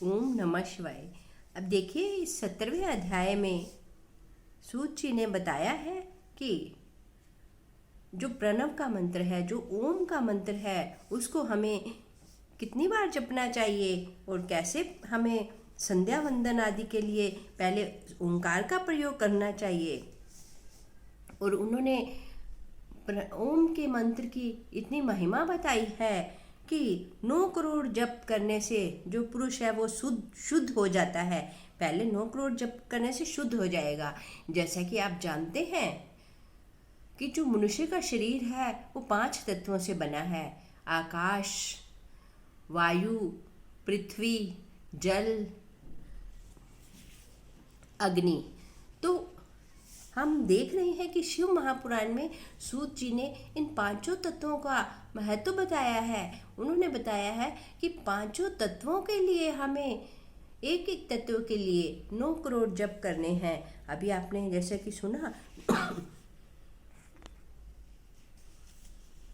ओम नमः शिवाय। अब देखिए इस 17वें अध्याय में सूत जी ने बताया है कि जो प्रणव का मंत्र है, जो ओम का मंत्र है, उसको हमें कितनी बार जपना चाहिए और कैसे हमें संध्या वंदन आदि के लिए पहले ओंकार का प्रयोग करना चाहिए। और उन्होंने ओम के मंत्र की इतनी महिमा बताई है कि 9 करोड़ जप करने से जो पुरुष है वो शुद्ध हो जाता है। पहले 9 करोड़ जप करने से शुद्ध हो जाएगा। जैसा कि आप जानते हैं कि जो मनुष्य का शरीर है वो 5 तत्वों से बना है। आकाश, वायु, पृथ्वी, जल, अग्नि। तो हम देख रहे हैं कि शिव महापुराण में सूत जी ने इन 5 तत्वों का महत्व बताया है। उन्होंने बताया है कि 5 तत्वों के लिए हमें एक एक तत्व के लिए 9 करोड़ जप करने हैं। अभी आपने जैसे कि सुना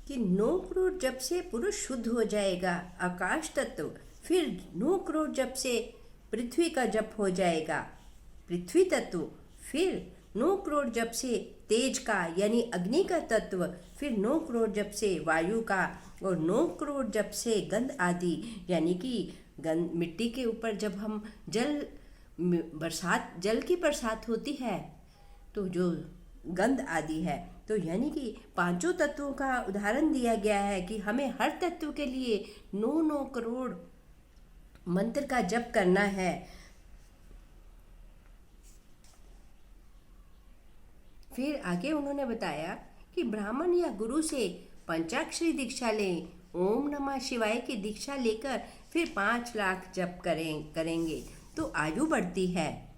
कि 9 करोड़ जप से पुरुष शुद्ध हो जाएगा, आकाश तत्व। फिर 9 करोड़ जप से पृथ्वी का जप हो जाएगा, पृथ्वी तत्व। फिर 9 करोड़ जप से तेज का यानी अग्नि का तत्व। फिर 9 करोड़ जप से वायु का और 9 करोड़ जप से गंध आदि यानी कि गंध मिट्टी के ऊपर जब हम जल की बरसात होती है तो जो गंध आदि है, तो यानी कि 5 तत्वों का उदाहरण दिया गया है कि हमें हर तत्व के लिए 9 करोड़ मंत्र का जप करना है। फिर आगे उन्होंने बताया कि ब्राह्मण या गुरु से पंचाक्षरी दीक्षा लें, ओम नमः शिवाय की दीक्षा लेकर फिर 5 लाख जप करेंगे तो आयु बढ़ती है।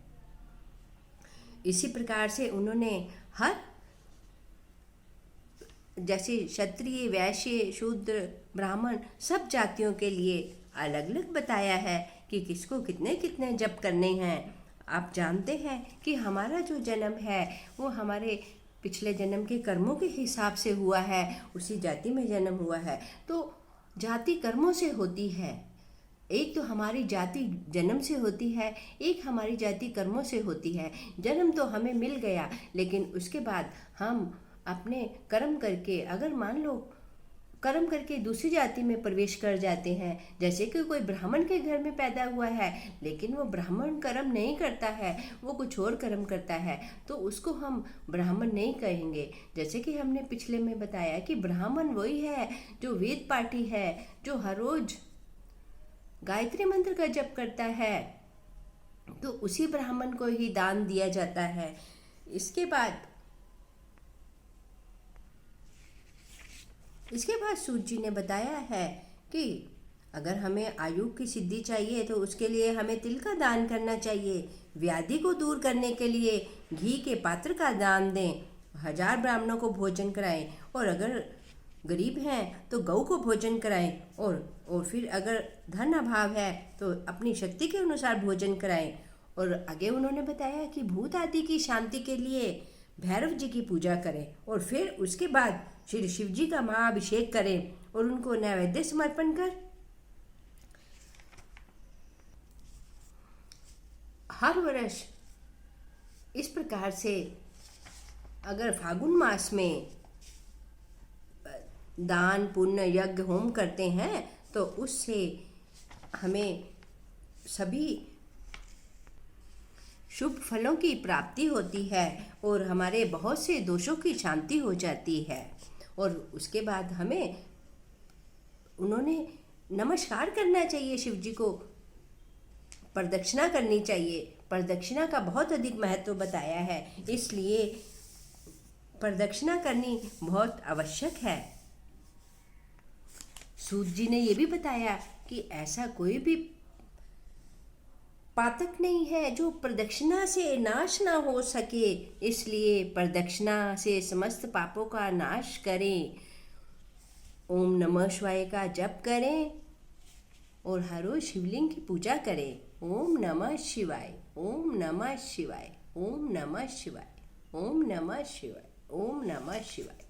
इसी प्रकार से उन्होंने हर जैसे क्षत्रिय, वैश्य, शूद्र, ब्राह्मण सब जातियों के लिए अलग अलग बताया है कि किसको कितने कितने जप करने हैं। आप जानते हैं कि हमारा जो जन्म है वो हमारे पिछले जन्म के कर्मों के हिसाब से हुआ है, उसी जाति में जन्म हुआ है। तो जाति कर्मों से होती है। एक तो हमारी जाति जन्म से होती है, एक हमारी जाति कर्मों से होती है। जन्म तो हमें मिल गया, लेकिन उसके बाद हम अपने कर्म करके, अगर मान लो कर्म करके दूसरी जाति में प्रवेश कर जाते हैं। जैसे कि कोई ब्राह्मण के घर में पैदा हुआ है लेकिन वो ब्राह्मण कर्म नहीं करता है, वो कुछ और कर्म करता है, तो उसको हम ब्राह्मण नहीं कहेंगे। जैसे कि हमने पिछले में बताया कि ब्राह्मण वही है जो वेद पाठी है, जो हर रोज गायत्री मंत्र का जप करता है, तो उसी ब्राह्मण को ही दान दिया जाता है। इसके बाद सूत जी ने बताया है कि अगर हमें आयु की सिद्धि चाहिए तो उसके लिए हमें तिल का दान करना चाहिए। व्याधि को दूर करने के लिए घी के पात्र का दान दें, 1000 ब्राह्मणों को भोजन कराएं, और अगर गरीब हैं तो गऊ को भोजन कराएं, और फिर अगर धन अभाव है तो अपनी शक्ति के अनुसार भोजन कराएं। और आगे उन्होंने बताया कि भूत आदि की शांति के लिए भैरव जी की पूजा करें, और फिर उसके बाद श्री शिव जी का महाअभिषेक करें और उनको नैवेद्य समर्पण कर हर वर्ष इस प्रकार से अगर फागुन मास में दान, पुण्य, यज्ञ, होम करते हैं तो उससे हमें सभी शुभ फलों की प्राप्ति होती है और हमारे बहुत से दोषों की शांति हो जाती है। और उसके बाद उन्होंने नमस्कार करना चाहिए शिव जी को, प्रदक्षिणा करनी चाहिए। प्रदक्षिणा का बहुत अधिक महत्व बताया है, इसलिए प्रदक्षिणा करनी बहुत आवश्यक है। सूत जी ने यह भी बताया कि ऐसा कोई भी पातक नहीं है जो प्रदक्षिणा से नाश ना हो सके, इसलिए प्रदक्षिणा से समस्त पापों का नाश करें। ओम नमः शिवाय का जप करें और हर रोज शिवलिंग की पूजा करें। ओम नमः शिवाय, ओम नमः शिवाय, ओम नमः शिवाय, ओम नमः शिवाय, ओम नमः शिवाय।